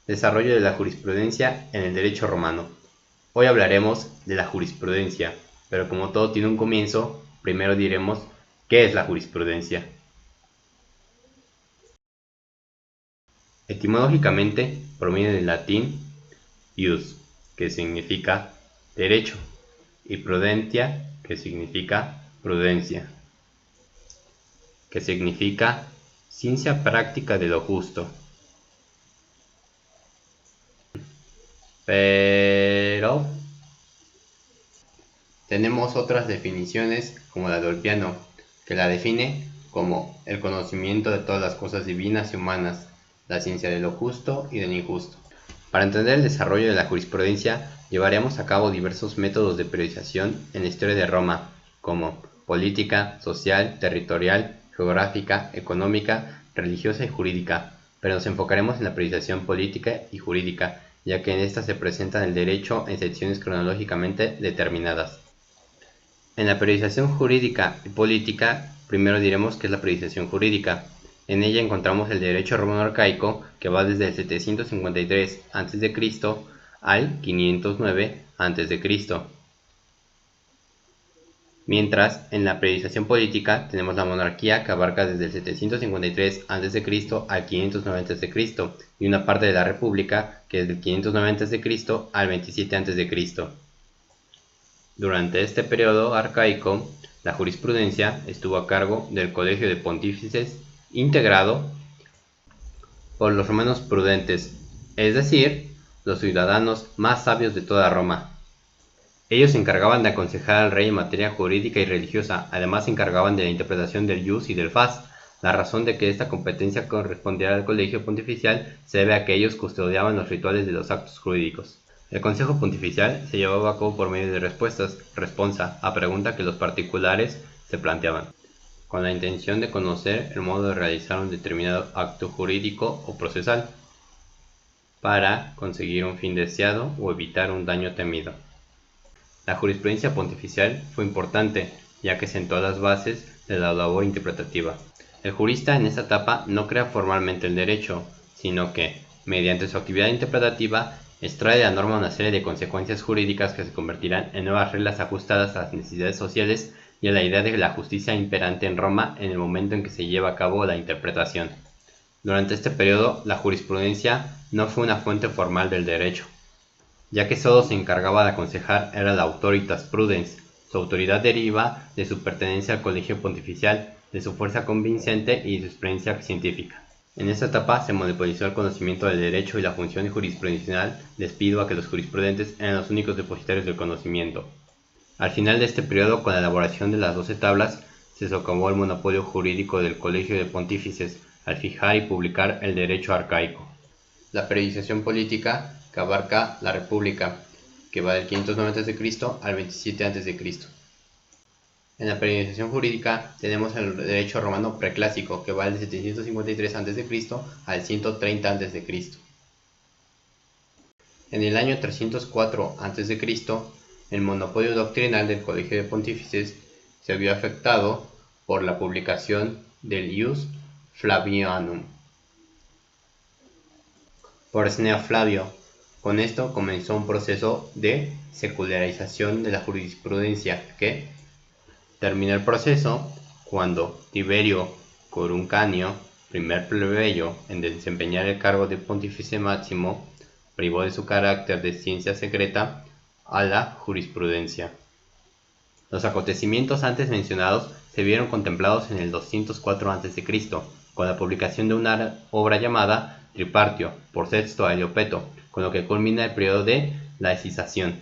Desarrollo de la jurisprudencia en el derecho romano. Hoy hablaremos de la jurisprudencia, pero como todo tiene un comienzo, primero diremos ¿qué es la jurisprudencia? Etimológicamente proviene del latín ius, que significa derecho, y prudentia, que significa prudencia, que significa ciencia práctica de lo justo. Pero tenemos otras definiciones como la de Ulpiano, que la define como el conocimiento de todas las cosas divinas y humanas, la ciencia de lo justo y del injusto. Para entender el desarrollo de la jurisprudencia, llevaremos a cabo diversos métodos de periodización en la historia de Roma, como política, social, territorial, geográfica, económica, religiosa y jurídica, pero nos enfocaremos en la periodización política y jurídica, ya que en esta se presenta el derecho en secciones cronológicamente determinadas. En la periodización jurídica y política, primero diremos qué es la periodización jurídica. En ella encontramos el derecho romano arcaico, que va desde el 753 a.C. al 509 a.C. Mientras, en la periodización política tenemos la monarquía, que abarca desde el 753 a.C. al 509 a.C. y una parte de la república, que es del 509 a.C. al 27 a.C. Durante este periodo arcaico, la jurisprudencia estuvo a cargo del Colegio de Pontífices, integrado por los romanos prudentes, es decir, los ciudadanos más sabios de toda Roma. Ellos se encargaban de aconsejar al rey en materia jurídica y religiosa, además se encargaban de la interpretación del ius y del fas. La razón de que esta competencia correspondiera al colegio pontificial se debe a que ellos custodiaban los rituales de los actos jurídicos. El Consejo Pontificial se llevaba a cabo por medio de respuestas, responsa, a preguntas que los particulares se planteaban, con la intención de conocer el modo de realizar un determinado acto jurídico o procesal, para conseguir un fin deseado o evitar un daño temido. La jurisprudencia pontificial fue importante, ya que sentó las bases de la labor interpretativa. El jurista en esta etapa no crea formalmente el derecho, sino que, mediante su actividad interpretativa, extrae de la norma una serie de consecuencias jurídicas que se convertirán en nuevas reglas ajustadas a las necesidades sociales y a la idea de la justicia imperante en Roma en el momento en que se lleva a cabo la interpretación. Durante este periodo, la jurisprudencia no fue una fuente formal del derecho, ya que solo se encargaba de aconsejar era la autoritas prudens. Su autoridad deriva de su pertenencia al colegio pontificial, de su fuerza convincente y de su experiencia científica. En esta etapa se monopolizó el conocimiento del derecho y la función jurisprudencial debido a que los jurisprudentes eran los únicos depositarios del conocimiento. Al final de este periodo, con la elaboración de las 12 tablas, se socavó el monopolio jurídico del colegio de pontífices al fijar y publicar el derecho arcaico. La periodización política, que abarca la república, que va del 590 a.C. al 27 a.C. En la periodización jurídica tenemos el derecho romano preclásico, que va del 753 a.C. al 130 a.C. En el año 304 a.C., el monopolio doctrinal del Colegio de Pontífices se vio afectado por la publicación del Ius Flavianum por Cneo Flavio. Con esto comenzó un proceso de secularización de la jurisprudencia que terminó el proceso cuando Tiberio Coruncanio, primer plebeyo en desempeñar el cargo de pontífice máximo, privó de su carácter de ciencia secreta a la jurisprudencia. Los acontecimientos antes mencionados se vieron contemplados en el 204 a.C., con la publicación de una obra llamada Tripartio por Sexto Heliopeto, con lo que culmina el periodo de laicización.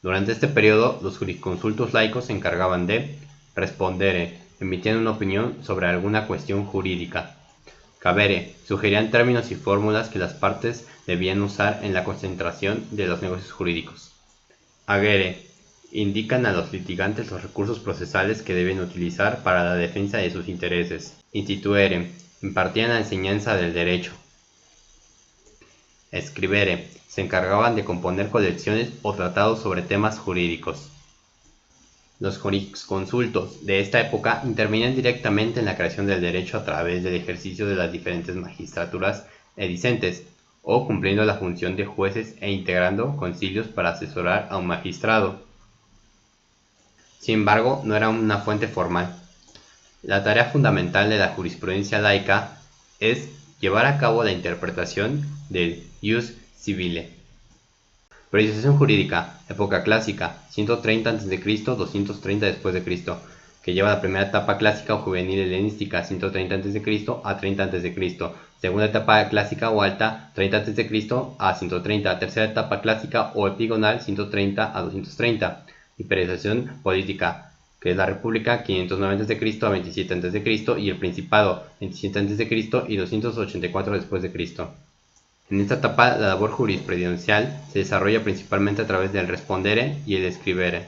Durante este periodo, los jurisconsultos laicos se encargaban de respondere, emitiendo una opinión sobre alguna cuestión jurídica. Cabere, sugerían términos y fórmulas que las partes debían usar en la concentración de los negocios jurídicos. Agere, indican a los litigantes los recursos procesales que deben utilizar para la defensa de sus intereses. Instituere, impartían la enseñanza del derecho. Escribere, se encargaban de componer colecciones o tratados sobre temas jurídicos. Los jurisconsultos de esta época intervenían directamente en la creación del derecho a través del ejercicio de las diferentes magistraturas edicentes, o cumpliendo la función de jueces e integrando concilios para asesorar a un magistrado. Sin embargo, no era una fuente formal. La tarea fundamental de la jurisprudencia laica es llevar a cabo la interpretación del ius civile. Periodización jurídica, época clásica, 130 a.C., 230 después de Cristo, que lleva la primera etapa clásica o juvenil helenística, 130 a.C. a 30 a.C., segunda etapa clásica o alta, 30 a.C. a 130, tercera etapa clásica o epigonal, 130 a 230, y periodización política, que es la República, 590 a.C. a 27 a.C., y el Principado, 27 a.C. y 284 después de Cristo. En esta etapa, la labor jurisprudencial se desarrolla principalmente a través del respondere y el scribere.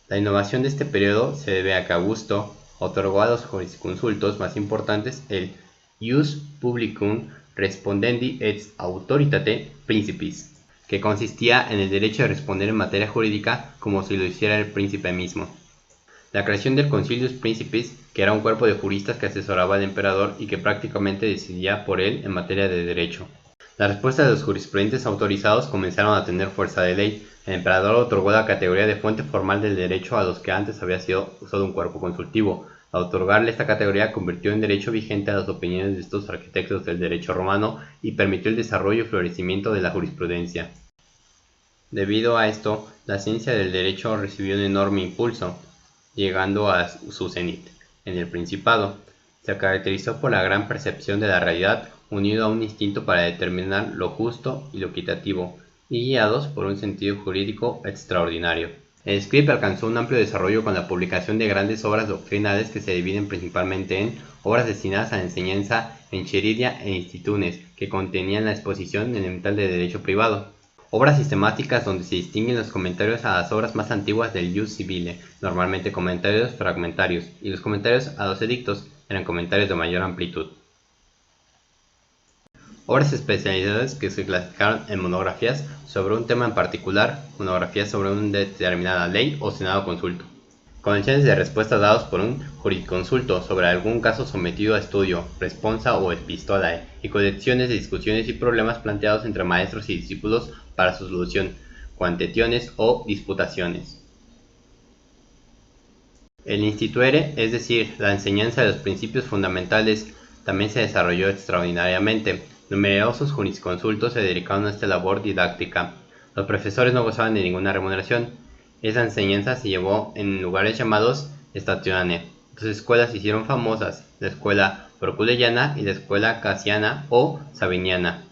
La innovación de este periodo se debe a que Augusto otorgó a los jurisconsultos más importantes el ius publicum respondendi ex autoritate principis, que consistía en el derecho de responder en materia jurídica como si lo hiciera el príncipe mismo. La creación del Concilius Principis, que era un cuerpo de juristas que asesoraba al emperador y que prácticamente decidía por él en materia de derecho. Las respuestas de los jurisprudentes autorizados comenzaron a tener fuerza de ley. El emperador otorgó la categoría de fuente formal del derecho a los que antes había sido solo un cuerpo consultivo. Al otorgarle esta categoría convirtió en derecho vigente a las opiniones de estos arquitectos del derecho romano y permitió el desarrollo y florecimiento de la jurisprudencia. Debido a esto, la ciencia del derecho recibió un enorme impulso, llegando a su cenit. En el Principado, se caracterizó por la gran percepción de la realidad, unido a un instinto para determinar lo justo y lo equitativo, y guiados por un sentido jurídico extraordinario. El script alcanzó un amplio desarrollo con la publicación de grandes obras doctrinales que se dividen principalmente en obras destinadas a la enseñanza enchiridia e institunes, que contenían la exposición elemental de derecho privado. Obras sistemáticas donde se distinguen los comentarios a las obras más antiguas del ius civile, normalmente comentarios fragmentarios, y los comentarios a los edictos eran comentarios de mayor amplitud. Obras especializadas que se clasificaron en monografías sobre un tema en particular, monografías sobre una determinada ley o senado consulto. Convenciones de respuesta dados por un jurisconsulto sobre algún caso sometido a estudio, responsa o epistolae, y colecciones de discusiones y problemas planteados entre maestros y discípulos para su solución, quantitiones o disputaciones. El instituere, es decir, la enseñanza de los principios fundamentales, también se desarrolló extraordinariamente. Numerosos jurisconsultos se dedicaron a esta labor didáctica. Los profesores no gozaban de ninguna remuneración. Esa enseñanza se llevó en lugares llamados statione. Dos escuelas se hicieron famosas, la escuela proculeyana y la escuela casiana o sabiniana.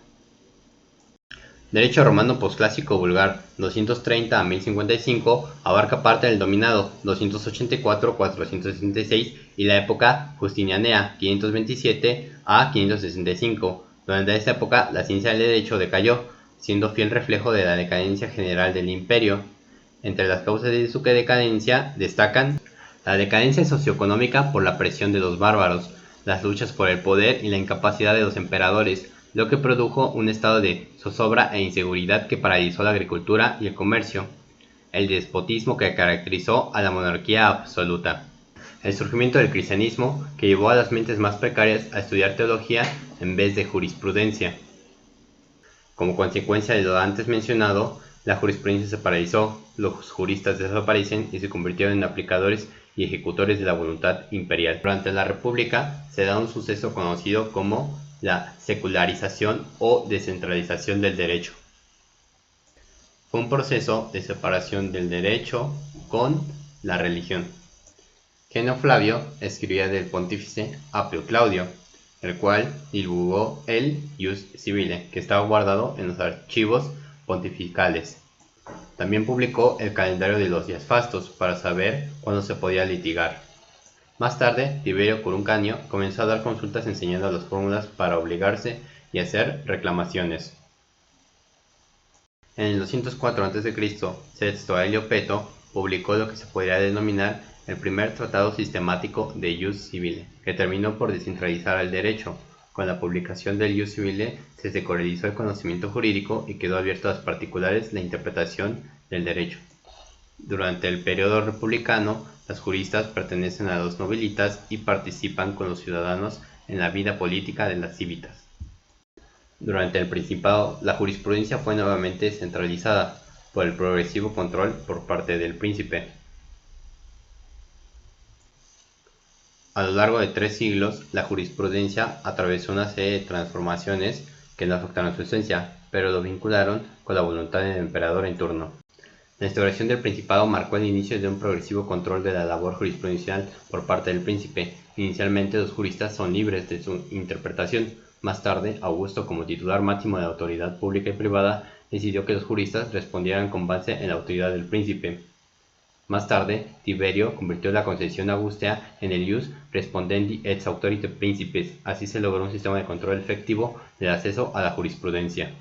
Derecho romano posclásico vulgar, 230 a 1055, abarca parte del dominado, 284-466, y la época justinianea, 527 a 565. Durante esta época, la ciencia del derecho decayó, siendo fiel reflejo de la decadencia general del imperio. Entre las causas de su decadencia destacan la decadencia socioeconómica por la presión de los bárbaros, las luchas por el poder y la incapacidad de los emperadores, lo que produjo un estado de zozobra e inseguridad que paralizó la agricultura y el comercio, el despotismo que caracterizó a la monarquía absoluta, el surgimiento del cristianismo que llevó a las mentes más precarias a estudiar teología en vez de jurisprudencia. Como consecuencia de lo antes mencionado, la jurisprudencia se paralizó, los juristas desaparecen y se convirtieron en aplicadores y ejecutores de la voluntad imperial. Durante la República se da un suceso conocido como la secularización o descentralización del derecho. Fue un proceso de separación del derecho con la religión. Genio Flavio escribía del pontífice Apio Claudio, el cual divulgó el ius civile, que estaba guardado en los archivos pontificales. También publicó el calendario de los días fastos para saber cuándo se podía litigar. Más tarde, Tiberio Curuncanio comenzó a dar consultas enseñando las fórmulas para obligarse y hacer reclamaciones. En el 204 a.C., Sexto Aelio Peto publicó lo que se podría denominar el primer tratado sistemático de ius civile, que terminó por descentralizar el derecho. Con la publicación del ius civile se secularizó el conocimiento jurídico y quedó abierto a los particulares la interpretación del derecho. Durante el periodo republicano, los juristas pertenecen a los nobilitas y participan con los ciudadanos en la vida política de las cívitas. Durante el Principado, la jurisprudencia fue nuevamente centralizada por el progresivo control por parte del príncipe. A lo largo de 3 siglos, la jurisprudencia atravesó una serie de transformaciones que no afectaron su esencia, pero lo vincularon con la voluntad del emperador en turno. La instauración del Principado marcó el inicio de un progresivo control de la labor jurisprudencial por parte del príncipe. Inicialmente los juristas son libres de su interpretación. Más tarde, Augusto, como titular máximo de la autoridad pública y privada, decidió que los juristas respondieran con base en la autoridad del príncipe. Más tarde, Tiberio convirtió la concesión augustea en el ius respondendi ex auctorite principes. Así se logró un sistema de control efectivo del acceso a la jurisprudencia.